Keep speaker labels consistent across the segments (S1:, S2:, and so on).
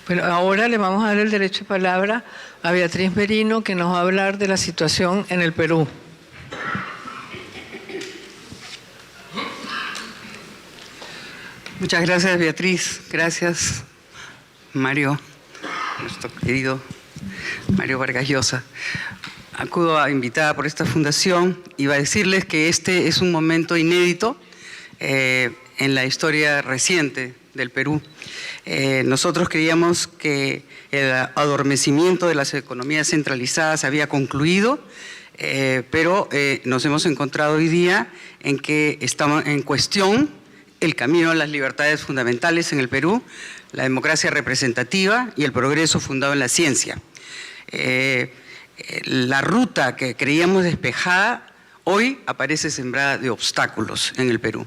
S1: Bueno, ahora le vamos a dar el derecho de palabra a Beatriz Merino, que nos va a hablar de la situación en el Perú.
S2: Muchas gracias, Beatriz. Gracias, Mario, nuestro querido Mario Vargas Llosa. Acudo a invitada por esta fundación y va a decirles que este es un momento inédito en la historia reciente del Perú. Nosotros creíamos que el adormecimiento de las economías centralizadas había concluido, pero nos hemos encontrado hoy día en que estamos en cuestión el camino a las libertades fundamentales en el Perú, la democracia representativa y el progreso fundado en la ciencia. La ruta que creíamos despejada hoy aparece sembrada de obstáculos en el Perú.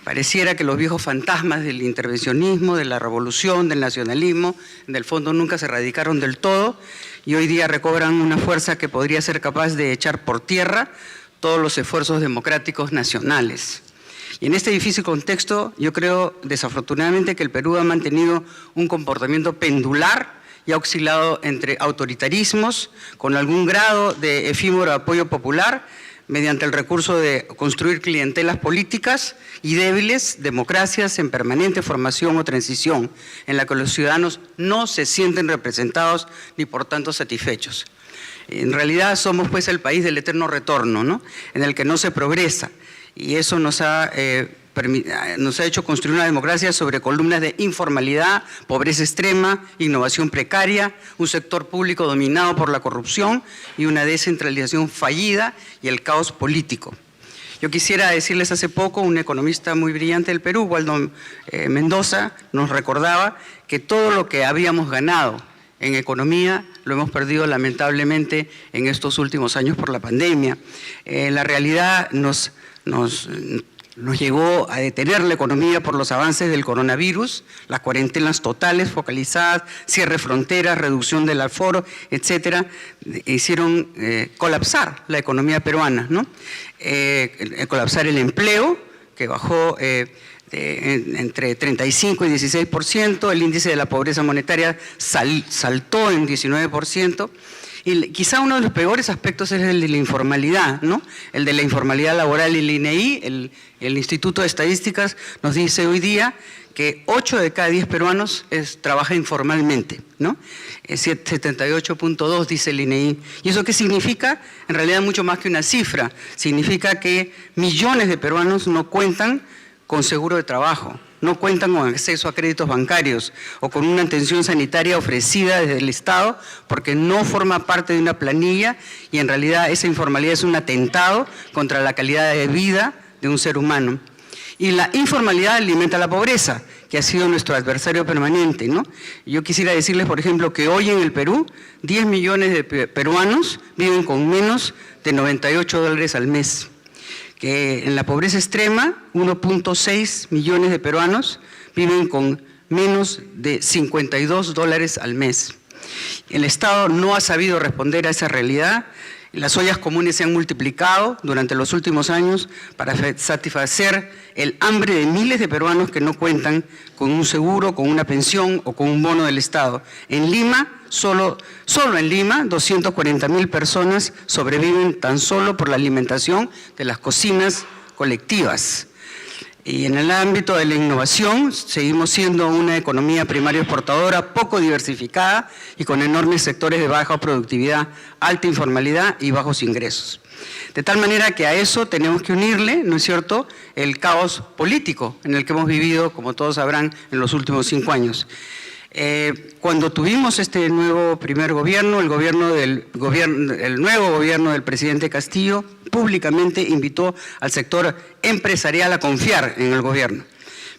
S2: Pareciera que los viejos fantasmas del intervencionismo, de la revolución, del nacionalismo, en el fondo nunca se erradicaron del todo y hoy día recobran una fuerza que podría ser capaz de echar por tierra todos los esfuerzos democráticos nacionales. Y en este difícil contexto, yo creo desafortunadamente que el Perú ha mantenido un comportamiento pendular y ha oscilado entre autoritarismos con algún grado de efímero apoyo popular mediante el recurso de construir clientelas políticas y débiles democracias en permanente formación o transición, en la que los ciudadanos no se sienten representados ni por tanto satisfechos. En realidad somos pues el país del eterno retorno, ¿no?, en el que no se progresa, y eso nos ha hecho construir una democracia sobre columnas de informalidad, pobreza extrema, innovación precaria, un sector público dominado por la corrupción y una descentralización fallida y el caos político. Yo quisiera decirles, hace poco un economista muy brillante del Perú, Waldo Mendoza, nos recordaba que todo lo que habíamos ganado en economía lo hemos perdido lamentablemente en estos últimos años por la pandemia. La realidad nos llegó a detener la economía por los avances del coronavirus, las cuarentenas totales focalizadas, cierre de fronteras, reducción del aforo, etcétera, hicieron colapsar la economía peruana, ¿no? Colapsar el empleo, que bajó entre 35 y 16%, el índice de la pobreza monetaria saltó en 19%, y quizá uno de los peores aspectos es el de la informalidad, ¿no? El de la informalidad laboral. El INEI, el Instituto de Estadísticas, nos dice hoy día que 8 de cada 10 peruanos trabaja informalmente, ¿no? 78.2 dice el INEI. ¿Y eso qué significa? En realidad mucho más que una cifra. Significa que millones de peruanos no cuentan con seguro de trabajo, no cuentan con acceso a créditos bancarios o con una atención sanitaria ofrecida desde el Estado porque no forma parte de una planilla, y en realidad esa informalidad es un atentado contra la calidad de vida de un ser humano. Y la informalidad alimenta la pobreza, que ha sido nuestro adversario permanente, ¿no? Yo quisiera decirles, por ejemplo, que hoy en el Perú 10 millones de peruanos viven con menos de $98 al mes. Que en la pobreza extrema 1.6 millones de peruanos viven con menos de $52 al mes. El Estado no ha sabido responder a esa realidad. Las ollas comunes se han multiplicado durante los últimos años para satisfacer el hambre de miles de peruanos que no cuentan con un seguro, con una pensión o con un bono del Estado. En Lima, solo en Lima, 240.000 personas sobreviven tan solo por la alimentación de las cocinas colectivas. Y en el ámbito de la innovación, seguimos siendo una economía primaria exportadora poco diversificada y con enormes sectores de baja productividad, alta informalidad y bajos ingresos. De tal manera que a eso tenemos que unirle, ¿no es cierto?, el caos político en el que hemos vivido, como todos sabrán, en los últimos 5 años. Cuando tuvimos este nuevo primer gobierno, el nuevo gobierno del presidente Castillo públicamente invitó al sector empresarial a confiar en el gobierno.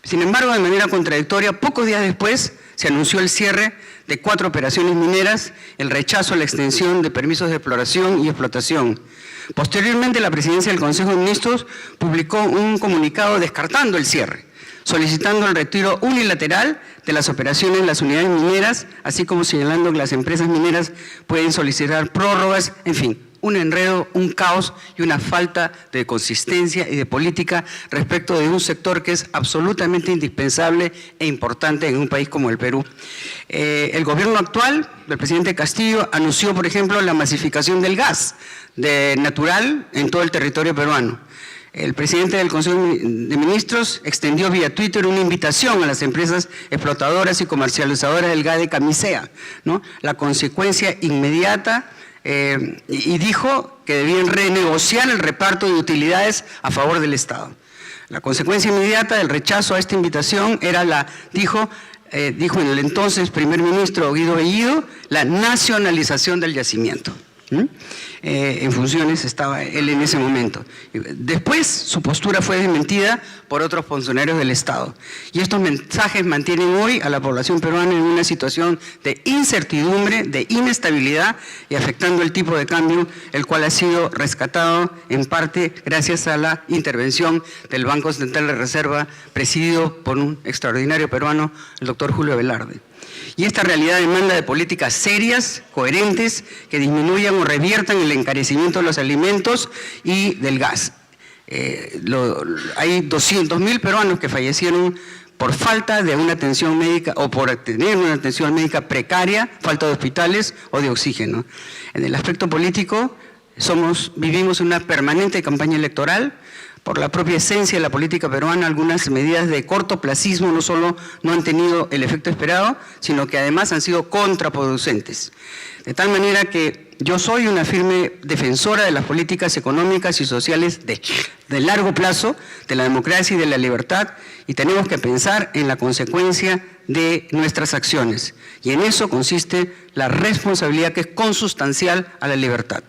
S2: Sin embargo, de manera contradictoria, pocos días después se anunció el cierre de 4 operaciones mineras, el rechazo a la extensión de permisos de exploración y explotación. Posteriormente, la presidencia del Consejo de Ministros publicó un comunicado descartando el cierre, solicitando el retiro unilateral de las operaciones en las unidades mineras, así como señalando que las empresas mineras pueden solicitar prórrogas, en fin, un enredo, un caos y una falta de consistencia y de política respecto de un sector que es absolutamente indispensable e importante en un país como el Perú. El gobierno actual del presidente Castillo anunció, por ejemplo, la masificación del gas natural en todo el territorio peruano. El presidente del Consejo de Ministros extendió vía Twitter una invitación a las empresas explotadoras y comercializadoras del gas de Camisea, ¿no? La consecuencia inmediata, y dijo que debían renegociar el reparto de utilidades a favor del Estado. La consecuencia inmediata del rechazo a esta invitación era dijo en el entonces primer ministro Guido Bellido, la nacionalización del yacimiento. En funciones estaba él en ese momento. Después su postura fue desmentida por otros funcionarios del Estado. Y estos mensajes mantienen hoy a la población peruana en una situación de incertidumbre, de inestabilidad y afectando el tipo de cambio, el cual ha sido rescatado en parte gracias a la intervención del Banco Central de Reserva, presidido por un extraordinario peruano, el doctor Julio Velarde. Y esta realidad demanda de políticas serias, coherentes, que disminuyan o reviertan el encarecimiento de los alimentos y del gas. Hay 200.000 peruanos que fallecieron por falta de una atención médica o por tener una atención médica precaria, falta de hospitales o de oxígeno. En el aspecto político, vivimos una permanente campaña electoral. Por la propia esencia de la política peruana, algunas medidas de cortoplacismo no solo no han tenido el efecto esperado, sino que además han sido contraproducentes. De tal manera que yo soy una firme defensora de las políticas económicas y sociales de largo plazo, de la democracia y de la libertad, y tenemos que pensar en la consecuencia de nuestras acciones. Y en eso consiste la responsabilidad que es consustancial a la libertad.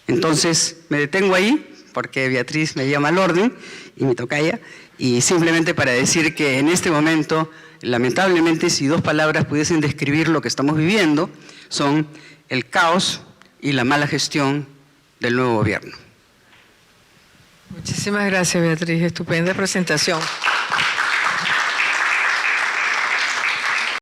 S2: Entonces, me detengo ahí, porque Beatriz me llama al orden y me tocaya, y simplemente para decir que en este momento, lamentablemente, si dos palabras pudiesen describir lo que estamos viviendo, son el caos y la mala gestión del nuevo gobierno.
S1: Muchísimas gracias, Beatriz. Estupenda presentación.